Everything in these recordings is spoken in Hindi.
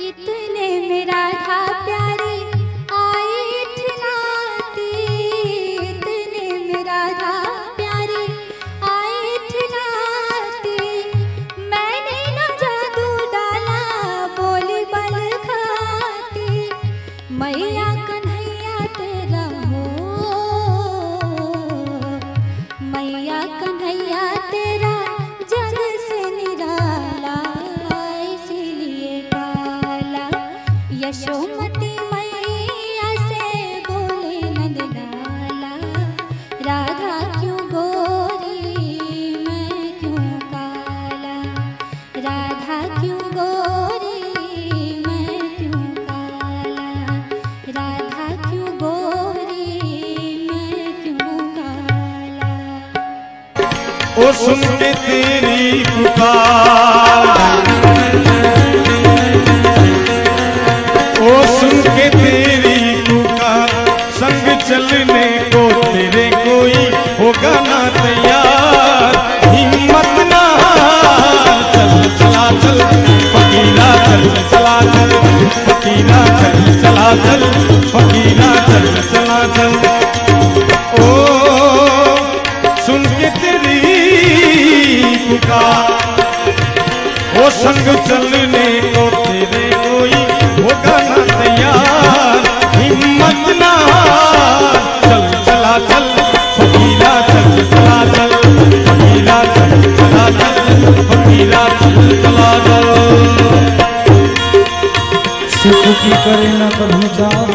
इतने में राधा प्यारी आई ठिलाती, इतने में राधा प्यारी आई ठिलाती। मैंने न जादू डाला बोली बल खाती, मैया कन्हैया तेरा हो, मैया कन्हैया तेरा जग से निराला, इसीलिए काला यशोमती मैया से बोले नंदलाला। राधा क्यों गोरी मैं क्यों काला, राधा क्यों गोरी मैं क्यों काला, राधा क्यों गोरी मैं क्यों काला। ओ सुन के तेरी पुकार, ओ सुन के तेरी पुकार, संग चलने को तेरे कोई होगा ना तैयार। हिम्मत ना चल चला चल फकीरा, चल चला चल फकीरा, चल चला चल फकीरा, चल चला चल। ओ सुन के तेरी पुकार, ओ संग चलने को तेरे कोई होगा ना तैयार। हिम्मत ना चल चला चल फकीरा, चल चला चल फकीरा, चल चला चल फकीरा, चल चला चल। सुख की करे ना कभी जाओ,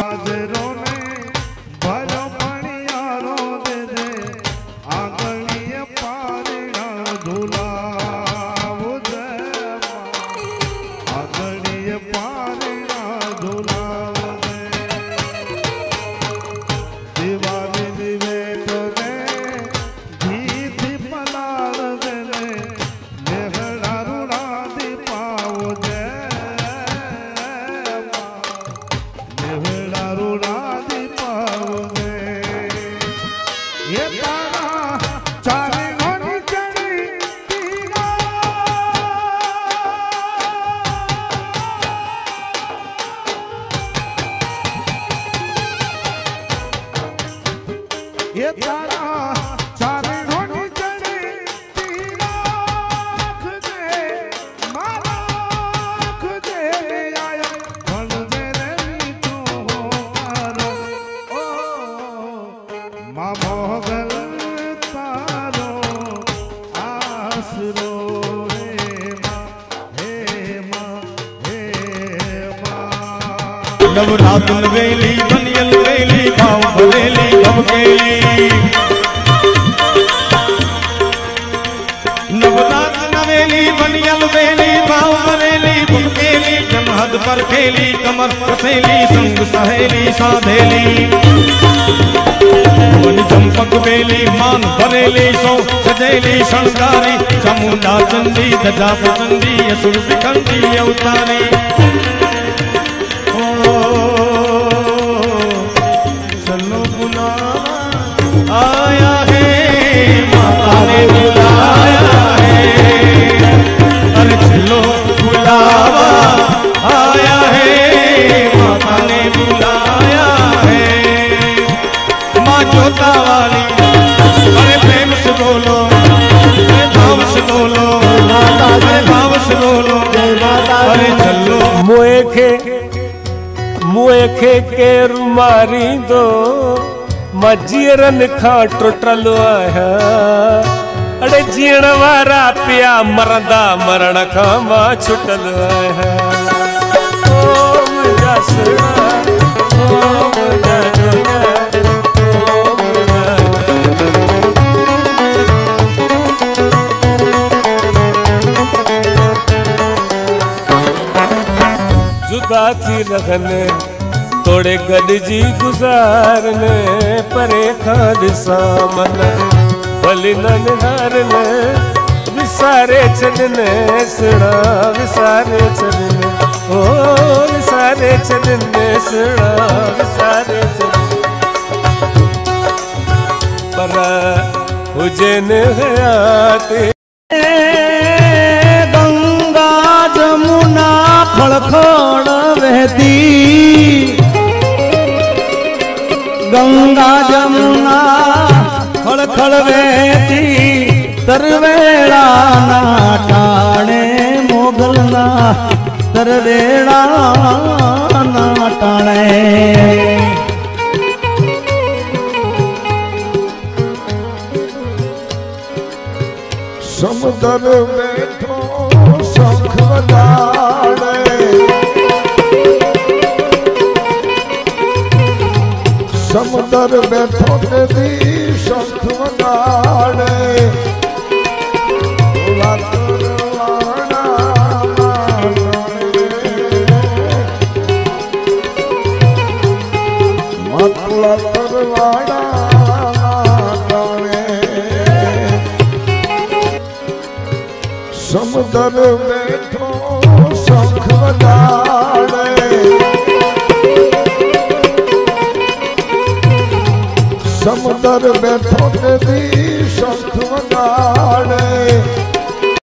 ये तारा चारे होनी चढ़ी तीराख दे मारा दे आया बन दे रे तू मारो। ओ माँ मोगल तारो आसरो हे माँ हे माँ हे माँ। नवरात नवेली बनियल वेली भाव भलेली भवकेली, नवरात नवेली बनियल वेली भाव भलेली भवकेली। जनहद पर खेली कमर कसेली संग सहेली साधेली, मन चंपक बेली मान भरेली सो सजेली शणगारी। चामुंडा चंडी दजा प्रचंडी असुर विखंडी अवतारी। चलो बुलावा आया है, माता ने बुलाया है। अरे चलो बुलावा आया है, माता ने बुलाया है। माँ जोता वाली अरे प्रेम से बोलो, अरे भाव से बोलो, अरे भाव से बोलो जय माता। अरे चलो मुए के रुमारी दो मजीरन खा टुटल है। अड़े जीण वारा पिया मरदा मरण खा मां छुटल है। ओम जसरा ओम जसरा जुदा थी लगने थोड़े गॾिजी गुज़ारने परे खां ॾिसां मन भली ननिहारने। विसारे छॾने सुणा विसारे छॾने, ओ विसारे छॾने सुणा विसारे छॾने। पर हुजनि हयात गंगा जमुना खड़खड़ बहती गंगा जमुना खड़खड़ बहती तरवेड़ा ना टाणे मोगल ना तरवेड़ा ना टाणे समुद्र बैठो शंख बजाड़े समुद्र बैठो तेरी शंख बजाड़े मतला तरवाड़ा समुद्र बैठो शंख बजाड़े समुद्र बैठो तेरी